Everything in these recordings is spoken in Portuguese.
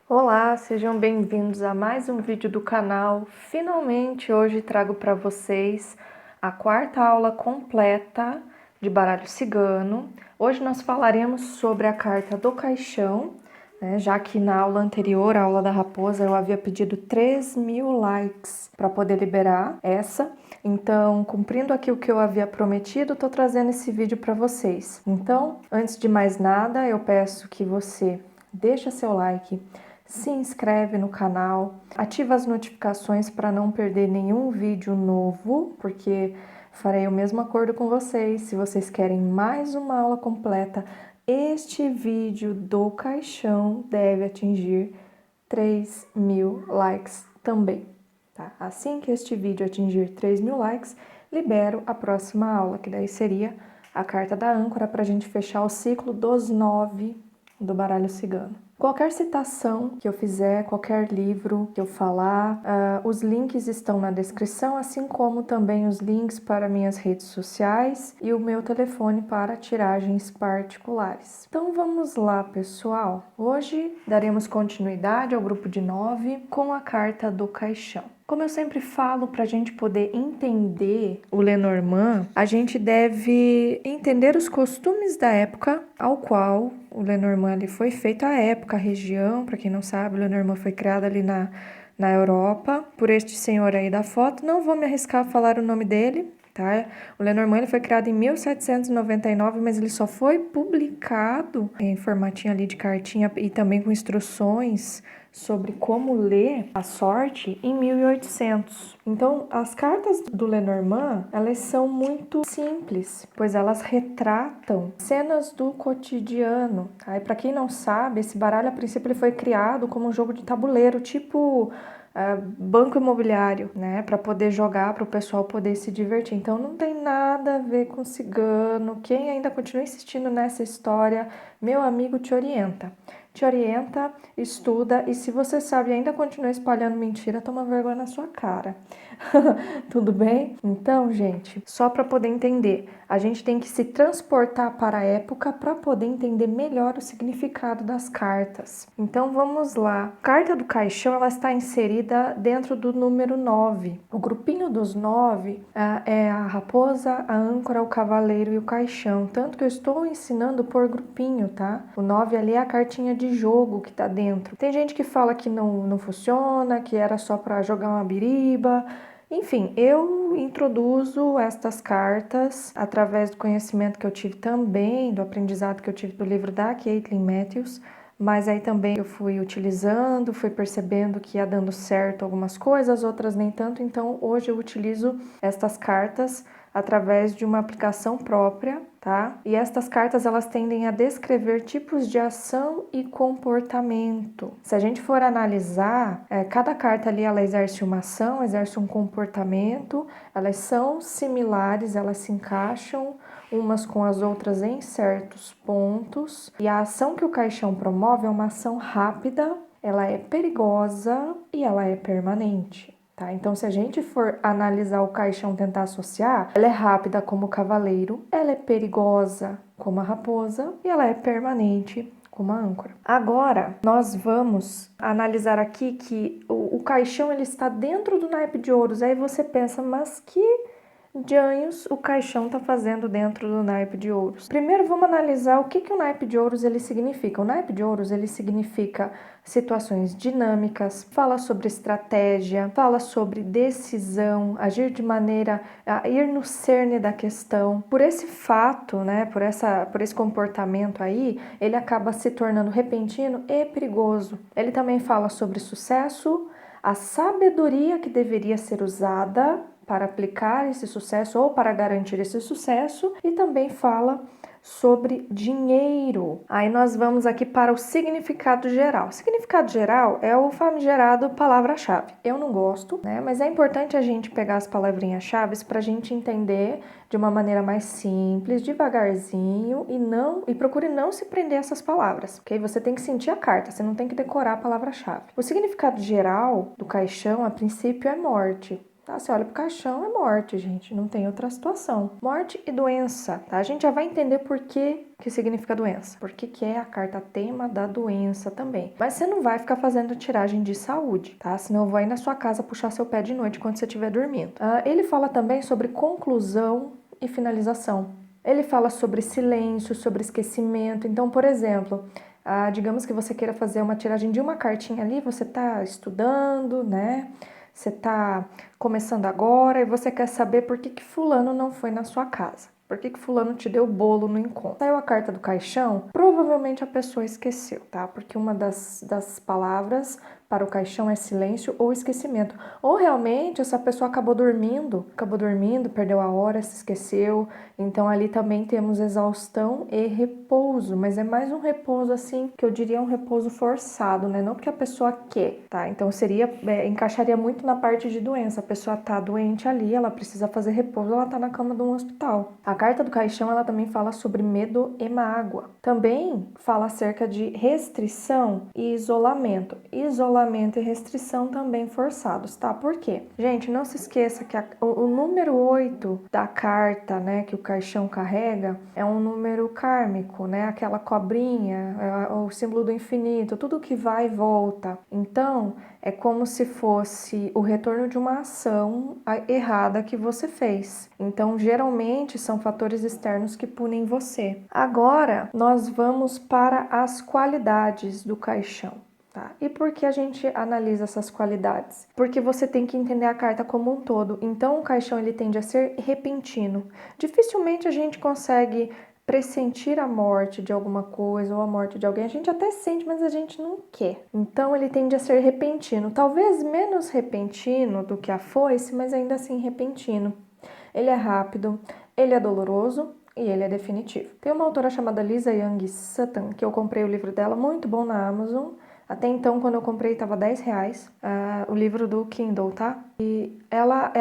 Olá, sejam bem-vindos a mais um vídeo do canal. Finalmente, hoje trago para vocês a quarta aula completa de baralho cigano. Hoje nós falaremos sobre a carta do caixão, já que na aula anterior, a aula da raposa, eu havia pedido 3.000 likes para poder liberar essa. Então, cumprindo aqui o que eu havia prometido, estou trazendo esse vídeo para vocês. Então, antes de mais nada, eu peço que você deixe seu like, se inscreve no canal, ativa as notificações para não perder nenhum vídeo novo, porque farei o mesmo acordo com vocês. Se vocês querem mais uma aula completa, este vídeo do caixão deve atingir 3.000 likes também, tá? Assim que este vídeo atingir 3.000 likes, libero a próxima aula, que daí seria a carta da âncora para a gente fechar o ciclo dos 9 do baralho cigano. Qualquer citação que eu fizer, qualquer livro que eu falar, os links estão na descrição, assim como também os links para minhas redes sociais e o meu telefone para tiragens particulares. Então vamos lá, pessoal. Hoje daremos continuidade ao grupo de 9 com a carta do caixão. Como eu sempre falo, para a gente poder entender o Lenormand, a gente deve entender os costumes da época ao qual o Lenormand ali foi feito, a época, a região. Para quem não sabe, o Lenormand foi criado ali na Europa por este senhor aí da foto. Não vou me arriscar a falar o nome dele, tá? O Lenormand ele foi criado em 1799, mas ele só foi publicado em formatinho ali de cartinha e também com instruções sobre como ler a sorte em 1800. Então, as cartas do Lenormand, elas são muito simples, pois elas retratam cenas do cotidiano. Tá? E para quem não sabe, esse baralho a princípio ele foi criado como um jogo de tabuleiro, tipo banco imobiliário, né, para poder jogar, para o pessoal poder se divertir. Então não tem nada a ver com cigano. Quem ainda continua insistindo nessa história, meu amigo, te orienta. Te orienta, estuda, e se você sabe e ainda continua espalhando mentira, toma vergonha na sua cara. Tudo bem? Então, gente, só para poder entender, a gente tem que se transportar para a época para poder entender melhor o significado das cartas. Então, vamos lá. A carta do caixão, ela está inserida dentro do número 9. O grupinho dos 9 é a raposa, a âncora, o cavaleiro e o caixão. Tanto que eu estou ensinando por grupinho, tá? O 9 ali é a cartinha de jogo que tá dentro. Tem gente que fala que não funciona, que era só para jogar uma biriba. Enfim, eu introduzo estas cartas através do conhecimento que eu tive também, do aprendizado que eu tive do livro da Caitlin Matthews, mas aí também eu fui utilizando, fui percebendo que ia dando certo algumas coisas, outras nem tanto, então hoje eu utilizo estas cartas através de uma aplicação própria, tá? E estas cartas elas tendem a descrever tipos de ação e comportamento. Se a gente for analisar, cada carta ali ela exerce uma ação, exerce um comportamento, elas são similares, elas se encaixam umas com as outras em certos pontos. E a ação que o caixão promove é uma ação rápida, ela é perigosa e ela é permanente. Tá? Então, se a gente for analisar o caixão, tentar associar, ela é rápida como o cavaleiro, ela é perigosa como a raposa e ela é permanente como a âncora. Agora, nós vamos analisar aqui que o caixão ele está dentro do naipe de ouros. Aí você pensa, mas que dianhos o caixão está fazendo dentro do naipe de ouros? Primeiro vamos analisar o que o naipe de ouros ele significa. O naipe de ouros ele significa situações dinâmicas, fala sobre estratégia, fala sobre decisão, agir de maneira a ir no cerne da questão. Por esse fato, né, por esse comportamento aí, ele acaba se tornando repentino e perigoso. Ele também fala sobre sucesso, a sabedoria que deveria ser usada para aplicar esse sucesso ou para garantir esse sucesso, e também fala sobre dinheiro. Aí nós vamos aqui para o significado geral. O significado geral é o famigerado palavra-chave. Eu não gosto, né? Mas é importante a gente pegar as palavrinhas-chave para a gente entender de uma maneira mais simples, devagarzinho, e procure não se prender a essas palavras, ok? Você tem que sentir a carta, você não tem que decorar a palavra-chave. O significado geral do caixão, a princípio, é morte. Tá? Você olha pro caixão, é morte, gente, não tem outra situação. Morte e doença, tá? A gente já vai entender por que significa doença, porque que é a carta tema da doença também. Mas você não vai ficar fazendo tiragem de saúde, tá? Senão eu vou aí na sua casa puxar seu pé de noite quando você estiver dormindo. Ele fala também sobre conclusão e finalização. Ele fala sobre silêncio, sobre esquecimento. Então, por exemplo, digamos que você queira fazer uma tiragem de uma cartinha ali, você tá estudando, né? Você tá começando agora e você quer saber por que fulano não foi na sua casa. Por que fulano te deu bolo no encontro? Saiu a carta do caixão, provavelmente a pessoa esqueceu, tá? Porque uma das palavras para o caixão é silêncio ou esquecimento. Ou realmente essa pessoa acabou dormindo, perdeu a hora, se esqueceu. Então ali também temos exaustão e repouso, mas é mais um repouso assim, que eu diria um repouso forçado, né? Não porque a pessoa quer, tá? Então encaixaria muito na parte de doença. A pessoa tá doente ali, ela precisa fazer repouso, ela tá na cama de um hospital. A carta do caixão, ela também fala sobre medo e mágoa. Também fala acerca de restrição e isolamento. Isolamento e restrição também forçados, tá? Por quê? Gente, não se esqueça que o número 8 da carta, né, que o caixão carrega, é um número kármico, né? Aquela cobrinha, o símbolo do infinito, tudo que vai e volta. Então, é como se fosse o retorno de uma ação errada que você fez. Então, geralmente, são fatores externos que punem você. Agora, nós vamos para as qualidades do caixão. Tá? E por que a gente analisa essas qualidades? Porque você tem que entender a carta como um todo. Então, o caixão ele tende a ser repentino. Dificilmente a gente consegue pressentir a morte de alguma coisa ou a morte de alguém. A gente até sente, mas a gente não quer. Então, ele tende a ser repentino. Talvez menos repentino do que a foice, mas ainda assim repentino. Ele é rápido, ele é doloroso e ele é definitivo. Tem uma autora chamada Lisa Young Sutton, que eu comprei o livro dela, muito bom na Amazon. Até então, quando eu comprei, estava R$10, o livro do Kindle, tá? E ela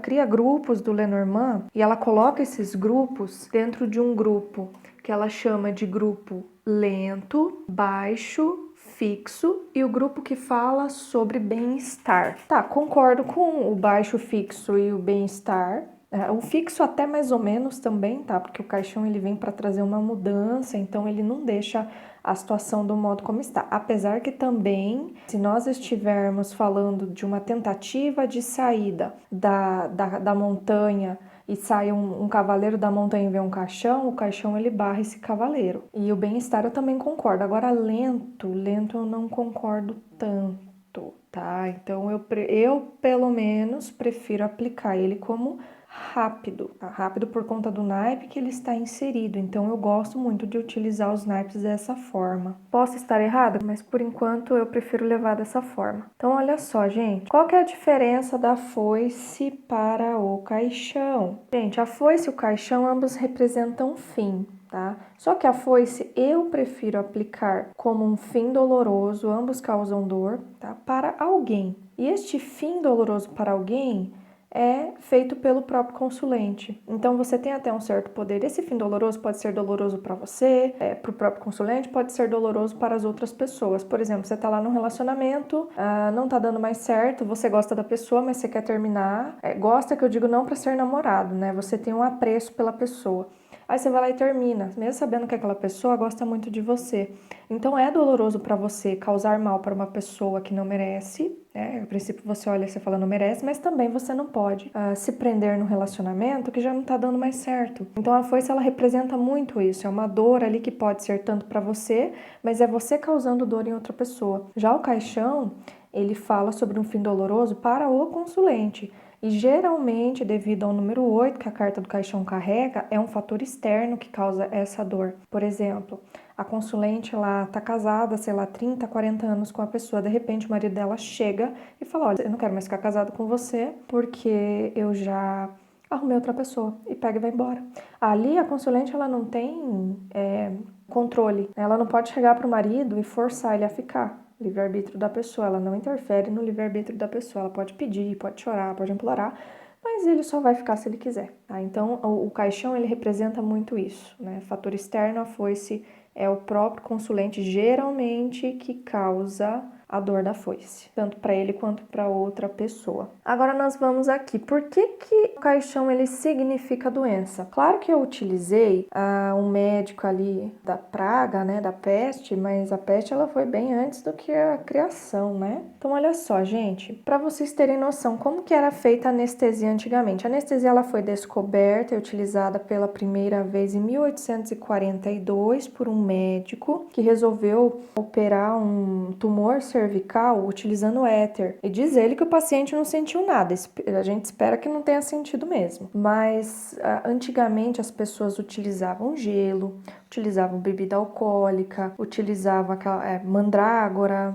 cria grupos do Lenormand e ela coloca esses grupos dentro de um grupo que ela chama de grupo lento, baixo, fixo e o grupo que fala sobre bem-estar. Tá, concordo com o baixo, fixo e o bem-estar. O fixo até mais ou menos também, tá? Porque o caixão ele vem para trazer uma mudança, então ele não deixa a situação do modo como está. Apesar que também, se nós estivermos falando de uma tentativa de saída da montanha e sai um cavaleiro da montanha e vê um caixão, o caixão ele barra esse cavaleiro. E o bem-estar eu também concordo. Agora, lento eu não concordo tanto, tá? Então eu pelo menos prefiro aplicar ele como rápido, tá? Rápido por conta do naipe que ele está inserido, então eu gosto muito de utilizar os naipes dessa forma. Posso estar errada, mas por enquanto eu prefiro levar dessa forma. Então olha só, gente, qual que é a diferença da foice para o caixão? Gente, a foice e o caixão ambos representam fim. Tá? Só que a foice eu prefiro aplicar como um fim doloroso, ambos causam dor, tá? Para alguém. E este fim doloroso para alguém é feito pelo próprio consulente. Então você tem até um certo poder. Esse fim doloroso pode ser doloroso para você, para o próprio consulente, pode ser doloroso para as outras pessoas. Por exemplo, você está lá num relacionamento, não está dando mais certo, você gosta da pessoa, mas você quer terminar. Gosta que eu digo não para ser namorado, né? Você tem um apreço pela pessoa. Aí você vai lá e termina, mesmo sabendo que aquela pessoa gosta muito de você. Então é doloroso para você causar mal para uma pessoa que não merece, né? A princípio você olha e você fala não merece, mas também você não pode se prender no relacionamento que já não tá dando mais certo. Então a foice ela representa muito isso, é uma dor ali que pode ser tanto para você, mas é você causando dor em outra pessoa. Já o caixão, ele fala sobre um fim doloroso para o consulente. E geralmente, devido ao número 8 que a carta do caixão carrega, é um fator externo que causa essa dor. Por exemplo, a consulente lá tá casada, sei lá, 30, 40 anos com a pessoa, de repente o marido dela chega e fala: olha, eu não quero mais ficar casado com você porque eu já arrumei outra pessoa, e pega e vai embora. Ali a consulente ela não tem controle, ela não pode chegar pro marido e forçar ele a ficar. Livre-arbítrio da pessoa, ela não interfere no livre-arbítrio da pessoa, ela pode pedir, pode chorar, pode implorar, mas ele só vai ficar se ele quiser, tá? Então, o caixão, ele representa muito isso, né? Fator externo, a foice é o próprio consulente, geralmente, que causa a dor da foice, tanto para ele quanto para outra pessoa. Agora nós vamos aqui, por que que o caixão ele significa doença? Claro que eu utilizei um médico ali da praga, né, da peste, mas a peste ela foi bem antes do que a criação, né? Então olha só, gente, para vocês terem noção como que era feita a anestesia antigamente. A anestesia ela foi descoberta e utilizada pela primeira vez em 1842 por um médico que resolveu operar um tumor cervical utilizando éter. E diz ele que o paciente não sentiu nada. A gente espera que não tenha sentido mesmo. Mas antigamente as pessoas utilizavam gelo, utilizavam bebida alcoólica, utilizavam aquela mandrágora.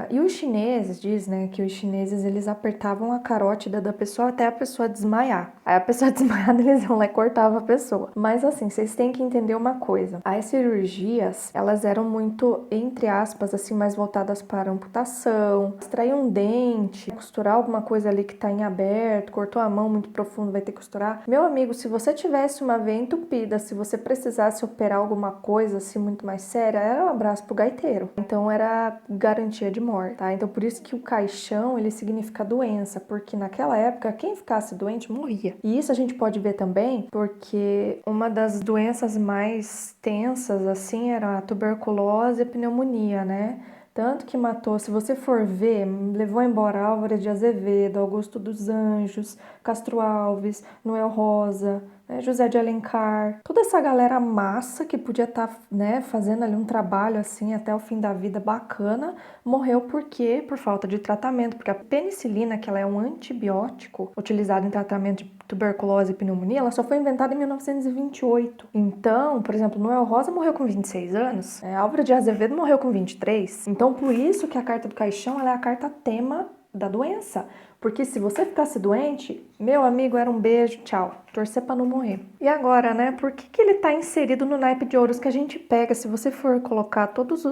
E os chineses, diz, né, que os chineses eles apertavam a carótida da pessoa até a pessoa desmaiar. Aí a pessoa desmaiada eles iam lá e cortavam a pessoa. Mas assim, vocês têm que entender uma coisa. As cirurgias, elas eram muito, entre aspas, assim, mais voltadas para amputação, extrair um dente, costurar alguma coisa ali que tá em aberto, cortou a mão muito profundo, vai ter que costurar. Meu amigo, se você tivesse uma veia entupida, se você precisasse operar alguma coisa assim muito mais séria, era um abraço pro gaiteiro. Então era garantia de morte, tá? Então por isso que o caixão, ele significa doença, porque naquela época quem ficasse doente morria. E isso a gente pode ver também porque uma das doenças mais tensas assim era a tuberculose e a pneumonia, né? Tanto que matou, se você for ver, levou embora Álvares de Azevedo, Augusto dos Anjos, Castro Alves, Noel Rosa, né, José de Alencar, toda essa galera massa que podia estar, né, fazendo ali um trabalho assim até o fim da vida bacana, morreu por quê? Por falta de tratamento, porque a penicilina, que ela é um antibiótico utilizado em tratamento de tuberculose e pneumonia, ela só foi inventada em 1928. Então, por exemplo, Noel Rosa morreu com 26 anos, Álvares de Azevedo morreu com 23. Então, por isso que a carta do caixão ela é a carta tema da doença. Porque se você ficasse doente, meu amigo, era um beijo, tchau. Torcer pra não morrer. E agora, né, por que ele tá inserido no naipe de ouros que a gente pega? Se você for colocar todas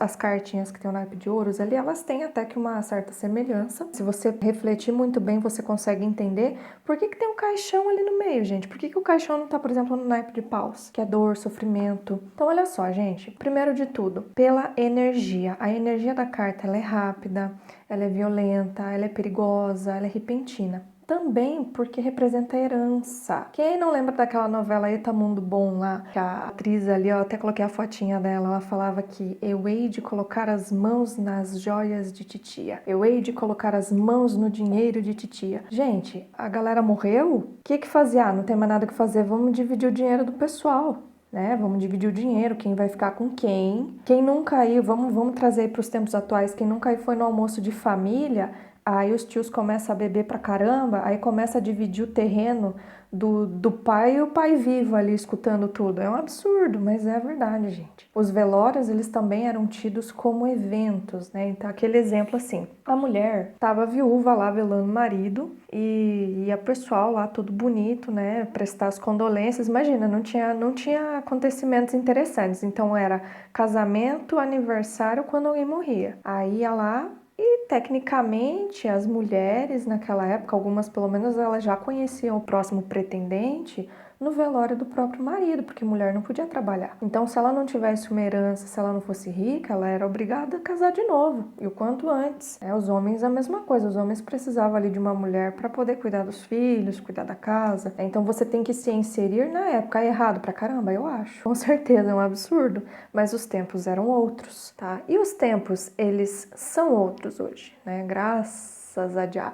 as cartinhas que tem o naipe de ouros ali, elas têm até que uma certa semelhança. Se você refletir muito bem, você consegue entender por que tem um caixão ali no meio, gente. Por que o caixão não tá, por exemplo, no naipe de paus? Que é dor, sofrimento. Então, olha só, gente. Primeiro de tudo, pela energia. A energia da carta, ela é rápida, ela é violenta, ela é perigosa, ela é repentina. Também porque representa herança. Quem não lembra daquela novela Eta Mundo Bom lá, que a atriz ali, eu até coloquei a fotinha dela, ela falava que eu hei de colocar as mãos nas joias de titia. Eu hei de colocar as mãos no dinheiro de titia. Gente, a galera morreu? O que fazia? Não tem mais nada que fazer, vamos dividir o dinheiro do pessoal. Né? Vamos dividir o dinheiro, quem vai ficar com quem. Quem nunca ir, vamos trazer para os tempos atuais, quem nunca ir foi no almoço de família, aí os tios começam a beber pra caramba, aí começa a dividir o terreno do pai e o pai vivo ali escutando tudo. É um absurdo, mas é a verdade, gente. Os velórios, eles também eram tidos como eventos, né? Então, aquele exemplo assim, a mulher tava viúva lá velando o marido e a pessoal lá todo bonito, né? Prestar as condolências. Imagina, não tinha acontecimentos interessantes. Então, era casamento, aniversário, quando alguém morria. Aí ia lá. E, tecnicamente, as mulheres naquela época, algumas pelo menos, elas já conheciam o próximo pretendente no velório do próprio marido, porque mulher não podia trabalhar. Então, se ela não tivesse uma herança, se ela não fosse rica, ela era obrigada a casar de novo, e o quanto antes. Os homens a mesma coisa, os homens precisavam ali de uma mulher para poder cuidar dos filhos, cuidar da casa. Então, você tem que se inserir na época. É errado pra caramba, eu acho. Com certeza, é um absurdo, mas os tempos eram outros, tá? E os tempos, eles são outros hoje, né? Graças a Deus.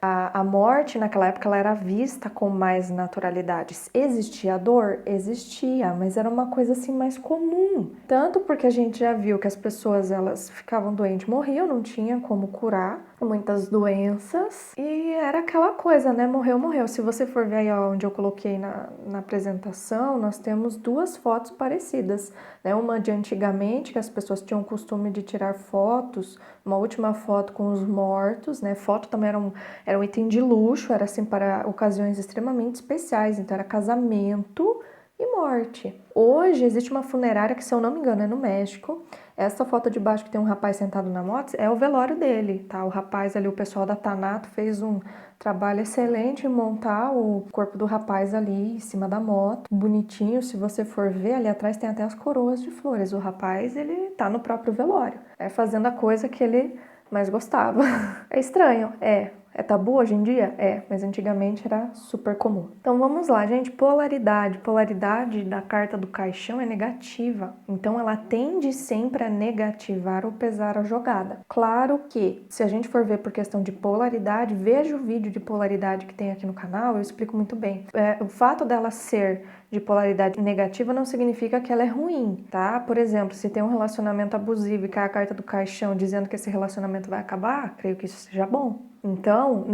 A morte naquela época ela era vista com mais naturalidade. Existia dor? Existia, mas era uma coisa assim mais comum. Tanto porque a gente já viu que as pessoas elas ficavam doentes, morriam, não tinha como curar muitas doenças. E era aquela coisa, né? Morreu, morreu. Se você for ver aí onde eu coloquei na apresentação, nós temos duas fotos parecidas, né? Uma de antigamente, que as pessoas tinham o costume de tirar fotos, uma última foto com os mortos, né? Foto também era um item de luxo, era assim para ocasiões extremamente especiais, então era casamento, e morte. Hoje existe uma funerária que, se eu não me engano, é no México. Essa foto de baixo que tem um rapaz sentado na moto é o velório dele, tá? O rapaz ali, o pessoal da Thanato fez um trabalho excelente em montar o corpo do rapaz ali em cima da moto, bonitinho. Se você for ver, ali atrás tem até as coroas de flores. O rapaz, ele tá no próprio velório, fazendo a coisa que ele mais gostava. É estranho, é. É tabu hoje em dia? É, mas antigamente era super comum. Então vamos lá, gente. Polaridade. Polaridade da carta do caixão é negativa. Então ela tende sempre a negativar ou pesar a jogada. Claro que, se a gente for ver por questão de polaridade, veja o vídeo de polaridade que tem aqui no canal, eu explico muito bem. O fato dela ser de polaridade negativa não significa que ela é ruim, tá? Por exemplo, se tem um relacionamento abusivo e cai a carta do caixão dizendo que esse relacionamento vai acabar, creio que isso seja bom. Então,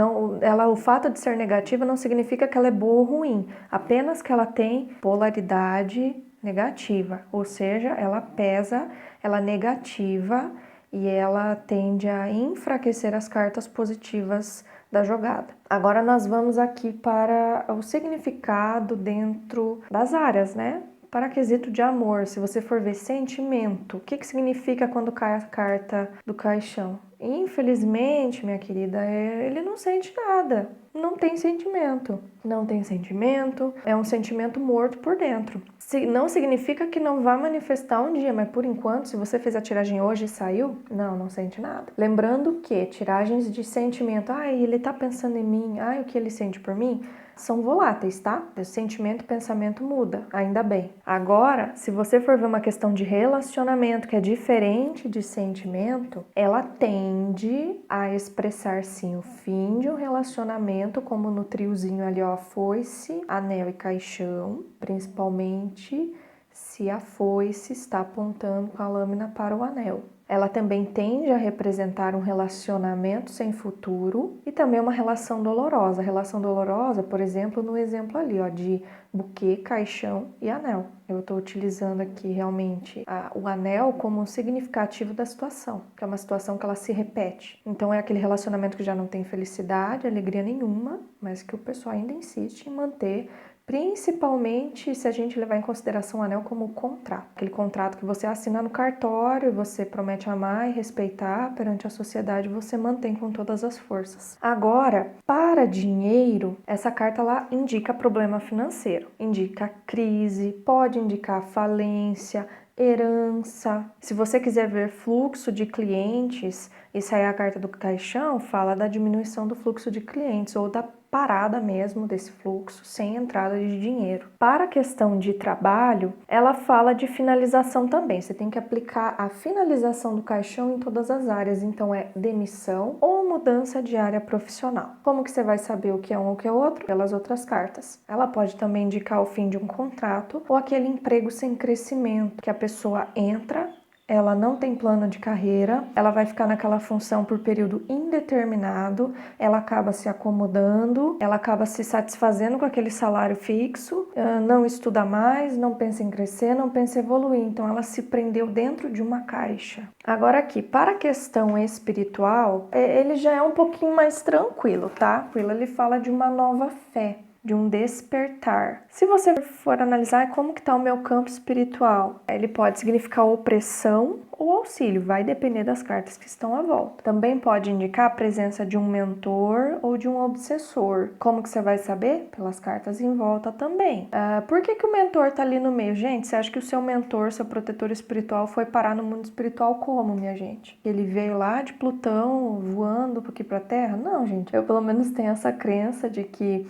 o fato de ser negativa não significa que ela é boa ou ruim, apenas que ela tem polaridade negativa, ou seja, ela pesa, ela negativa e ela tende a enfraquecer as cartas positivas da jogada. Agora nós vamos aqui para o significado dentro das áreas, né? Para quesito de amor, se você for ver sentimento, o que significa quando cai a carta do caixão? Infelizmente, minha querida, ele não sente nada, não tem sentimento. Não tem sentimento, é um sentimento morto por dentro. Não significa que não vá manifestar um dia, mas por enquanto, se você fez a tiragem hoje e saiu, não sente nada. Lembrando que tiragens de sentimento, ele tá pensando em mim, o que ele sente por mim, são voláteis, tá? O sentimento e pensamento muda, ainda bem. Agora, se você for ver uma questão de relacionamento que é diferente de sentimento, ela tende a expressar sim o fim de um relacionamento, como no triozinho ali, foice, anel e caixão, principalmente se a foice está apontando com a lâmina para o anel. Ela também tende a representar um relacionamento sem futuro e também uma relação dolorosa. A relação dolorosa, por exemplo, no exemplo ali, de buquê, caixão e anel. Eu estou utilizando aqui realmente o anel como um significativo da situação, que é uma situação que ela se repete. Então é aquele relacionamento que já não tem felicidade, alegria nenhuma, mas que o pessoal ainda insiste em manter, principalmente se a gente levar em consideração o anel como contrato. Aquele contrato que você assina no cartório, você promete amar e respeitar perante a sociedade, você mantém com todas as forças. Agora, para dinheiro, essa carta lá indica problema financeiro, indica crise, pode indicar falência, herança. Se você quiser ver fluxo de clientes, isso aí é a carta do caixão, fala da diminuição do fluxo de clientes ou da parada mesmo desse fluxo, sem entrada de dinheiro. Para a questão de trabalho, ela fala de finalização também. Você tem que aplicar a finalização do caixão em todas as áreas. Então é demissão ou mudança de área profissional. Como que você vai saber o que é um ou o que é outro? Pelas outras cartas. Ela pode também indicar o fim de um contrato ou aquele emprego sem crescimento, que a pessoa entra, ela não tem plano de carreira, ela vai ficar naquela função por período indeterminado, ela acaba se acomodando, ela acaba se satisfazendo com aquele salário fixo, não estuda mais, não pensa em crescer, não pensa em evoluir, então ela se prendeu dentro de uma caixa. Agora aqui, para a questão espiritual, ele já é um pouquinho mais tranquilo, tá? Ele fala de uma nova fé, de um despertar. Se você for analisar como que está o meu campo espiritual, ele pode significar opressão ou auxílio, vai depender das cartas que estão à volta. Também pode indicar a presença de um mentor ou de um obsessor. Como que você vai saber? Pelas cartas em volta também. Por que o mentor está ali no meio? Gente, você acha que o seu mentor, seu protetor espiritual foi parar no mundo espiritual como, minha gente? Ele veio lá de Plutão voando aqui para a Terra? Não, gente. Eu pelo menos tenho essa crença de que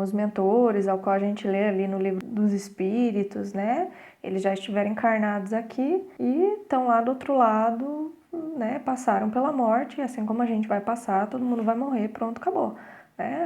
os mentores, ao qual a gente lê ali no livro dos espíritos, né? Eles já estiveram encarnados aqui e estão lá do outro lado, né? Passaram pela morte, e assim como a gente vai passar, todo mundo vai morrer, pronto, acabou.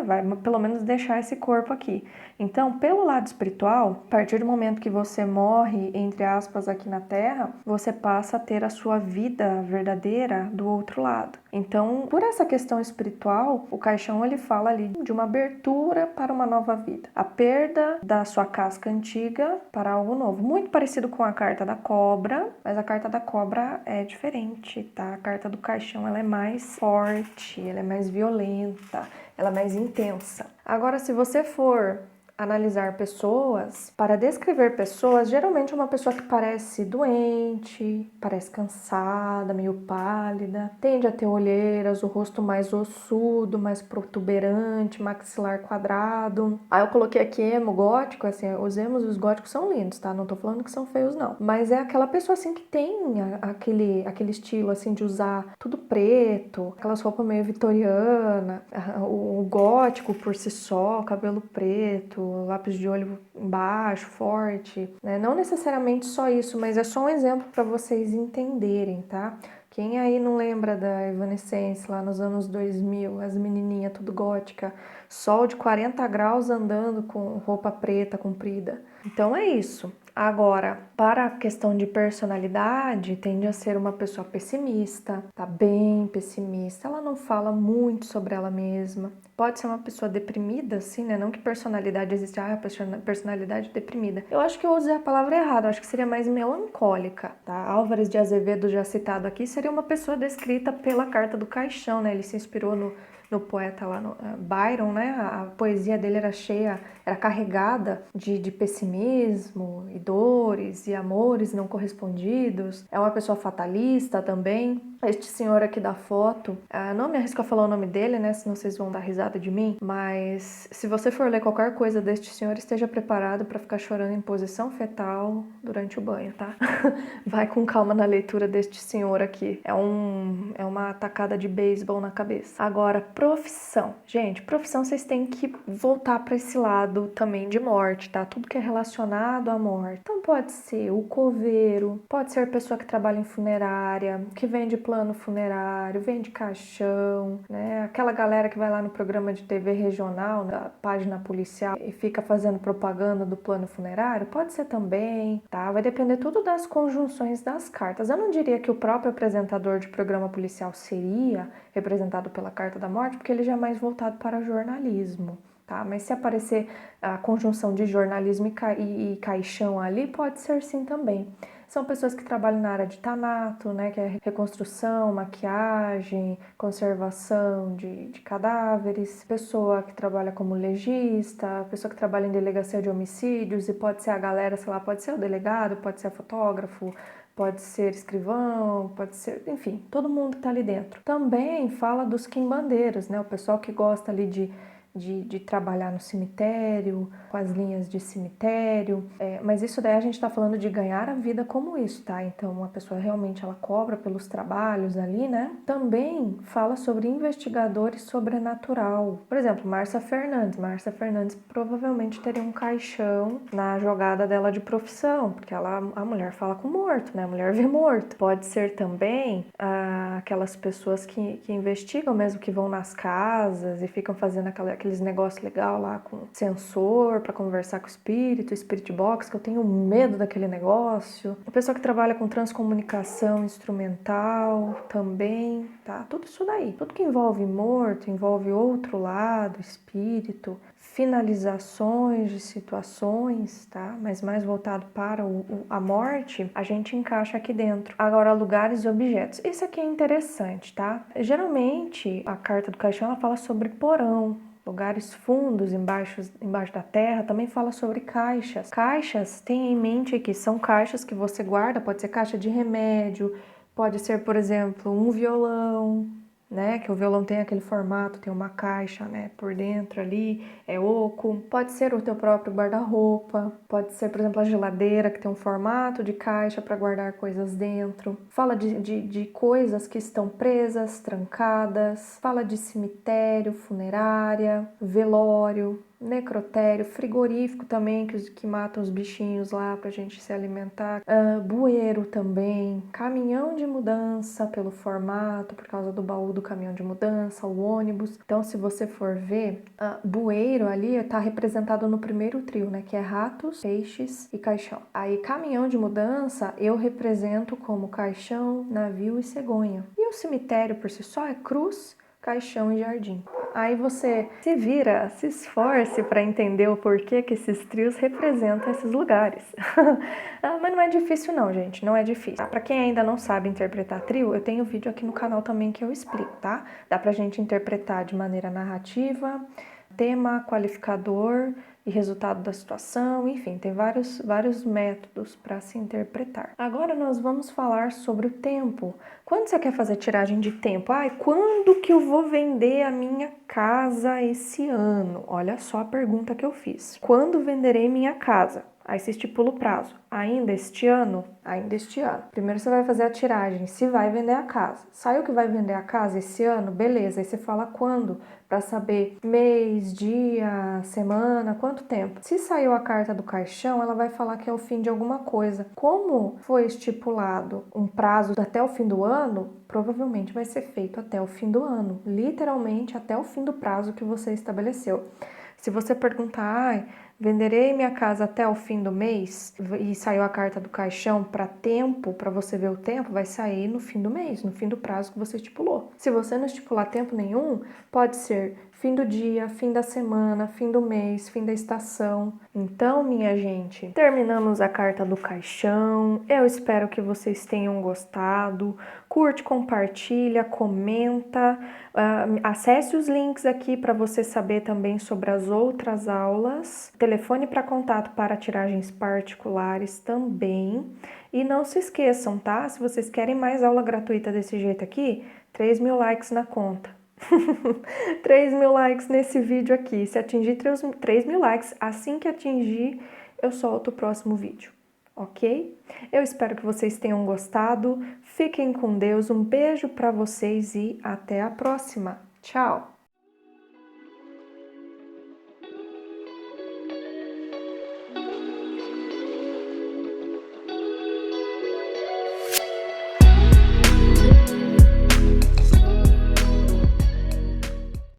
Vai pelo menos deixar esse corpo aqui. Então, pelo lado espiritual, a partir do momento que você morre, entre aspas, aqui na Terra, você passa a ter a sua vida verdadeira do outro lado. Então, por essa questão espiritual, o caixão ele fala ali de uma abertura para uma nova vida. A perda da sua casca antiga para algo novo. Muito parecido com a carta da cobra, mas a carta da cobra é diferente, tá? A carta do caixão ela é mais forte, ela é mais violenta, ela é mais intensa. Agora, se você for analisar pessoas, para descrever pessoas, geralmente é uma pessoa que parece doente, parece cansada, meio pálida, tende a ter olheiras, o rosto mais ossudo, mais protuberante, maxilar quadrado. Aí eu coloquei aqui emo gótico, assim, os emos e os góticos são lindos, tá? Não tô falando que são feios, não. Mas é aquela pessoa, assim, que tem aquele estilo, assim, de usar tudo preto, aquelas roupas meio vitoriana, o gótico por si só, cabelo preto, lápis de olho embaixo, forte, né? Não necessariamente só isso, mas é só um exemplo para vocês entenderem, tá? Quem aí não lembra da Evanescence lá nos anos 2000, as menininhas tudo gótica, sol de 40 graus andando com roupa preta comprida. Então é isso. Agora, para a questão de personalidade, tende a ser uma pessoa pessimista, tá bem pessimista, ela não fala muito sobre ela mesma. Pode ser uma pessoa deprimida, assim, né? Não que personalidade existe, personalidade deprimida. Eu acho que eu usei a palavra errada, eu acho que seria mais melancólica, tá? Álvares de Azevedo, já citado aqui, seria uma pessoa descrita pela Carta do Caixão, né? Ele se inspirou no poeta lá, Byron, né? A poesia dele era carregada de pessimismo e dores e amores não correspondidos. É uma pessoa fatalista também. Este senhor aqui da foto, não me arrisco a falar o nome dele, né? Senão vocês vão dar risada de mim. Mas se você for ler qualquer coisa deste senhor, esteja preparado para ficar chorando em posição fetal durante o banho, tá? Vai com calma na leitura deste senhor aqui. É uma tacada de beisebol na cabeça. Agora, profissão. Gente, profissão vocês têm que voltar para esse lado também de morte, tá? Tudo que é relacionado à morte. Então pode ser o coveiro, pode ser a pessoa que trabalha em funerária, que vende plano funerário, vende caixão, né? Aquela galera que vai lá no programa de TV regional, da página policial e fica fazendo propaganda do plano funerário, pode ser também, tá? Vai depender tudo das conjunções das cartas. Eu não diria que o próprio apresentador de programa policial seria representado pela carta da morte, porque ele já é mais voltado para jornalismo, tá? Mas se aparecer a conjunção de jornalismo e caixão ali, pode ser sim também. São pessoas que trabalham na área de tanato, né, que é reconstrução, maquiagem, conservação de cadáveres, pessoa que trabalha como legista, pessoa que trabalha em delegacia de homicídios, e pode ser a galera, sei lá, pode ser o delegado, pode ser fotógrafo, pode ser escrivão, pode ser, enfim, todo mundo que tá ali dentro. Também fala dos quimbandeiros, né, o pessoal que gosta ali de trabalhar no cemitério, com as linhas de cemitério, mas isso daí a gente está falando de ganhar a vida como isso, tá? Então uma pessoa realmente ela cobra pelos trabalhos ali, né? Também fala sobre investigadores sobrenatural. Por exemplo, Márcia Fernandes. Márcia Fernandes provavelmente teria um caixão na jogada dela de profissão, porque a mulher fala com morto, né? A mulher vê morto. Pode ser também aquelas pessoas que investigam mesmo, que vão nas casas e ficam fazendo aqueles negócios legais lá com sensor para conversar com o espírito, spirit box, que eu tenho medo daquele negócio. A pessoa que trabalha com transcomunicação instrumental também, tá? Tudo isso daí. Tudo que envolve morto, envolve outro lado, espírito, finalizações de situações, tá? Mas mais voltado para a morte, a gente encaixa aqui dentro. Agora, lugares e objetos. Isso aqui é interessante, tá? Geralmente, a carta do caixão, ela fala sobre porão, lugares fundos embaixo da terra, também fala sobre caixas. Caixas, tenha em mente que são caixas que você guarda, pode ser caixa de remédio, pode ser, por exemplo, um violão, né? Que o violão tem aquele formato, tem uma caixa, né? Por dentro ali, é oco. Pode ser o teu próprio guarda-roupa, pode ser, por exemplo, a geladeira, que tem um formato de caixa para guardar coisas dentro. Fala de coisas que estão presas, trancadas. Fala de cemitério, funerária, velório, necrotério, frigorífico também, que matam os bichinhos lá pra gente se alimentar, bueiro também, caminhão de mudança pelo formato, por causa do baú do caminhão de mudança, o ônibus. Então, se você for ver, bueiro ali tá representado no primeiro trio, né, que é ratos, peixes e caixão. Aí, caminhão de mudança, eu represento como caixão, navio e cegonha. E o cemitério, por si só, é cruz, caixão e jardim. Aí você se vira, se esforce para entender o porquê que esses trios representam esses lugares. Mas não é difícil não, gente, não é difícil. Para quem ainda não sabe interpretar trio, eu tenho vídeo aqui no canal também que eu explico, tá? Dá pra gente interpretar de maneira narrativa, tema, qualificador, e resultado da situação, enfim, tem vários métodos para se interpretar. Agora nós vamos falar sobre o tempo. Quando você quer fazer tiragem de tempo? Quando que eu vou vender a minha casa esse ano? Olha só a pergunta que eu fiz. Quando venderei minha casa? Aí você estipula o prazo. Ainda este ano? Ainda este ano. Primeiro você vai fazer a tiragem, se vai vender a casa. Saiu que vai vender a casa esse ano? Beleza. Aí você fala quando, para saber mês, dia, semana, quanto tempo. Se saiu a carta do caixão, ela vai falar que é o fim de alguma coisa. Como foi estipulado um prazo até o fim do ano, provavelmente vai ser feito até o fim do ano. Literalmente até o fim do prazo que você estabeleceu. Se você perguntar, venderei minha casa até o fim do mês e saiu a carta do caixão para tempo, para você ver o tempo, vai sair no fim do mês, no fim do prazo que você estipulou. Se você não estipular tempo nenhum, pode ser fim do dia, fim da semana, fim do mês, fim da estação. Então, minha gente, terminamos a carta do caixão. Eu espero que vocês tenham gostado. Curte, compartilha, comenta. Acesse os links aqui para você saber também sobre as outras aulas. Telefone para contato para tiragens particulares também. E não se esqueçam, tá? Se vocês querem mais aula gratuita desse jeito aqui, 3.000 likes na conta. 3.000 likes nesse vídeo aqui. Se atingir 3.000 likes, assim que atingir, eu solto o próximo vídeo, ok? Eu espero que vocês tenham gostado. Fiquem com Deus, um beijo para vocês e até a próxima. Tchau!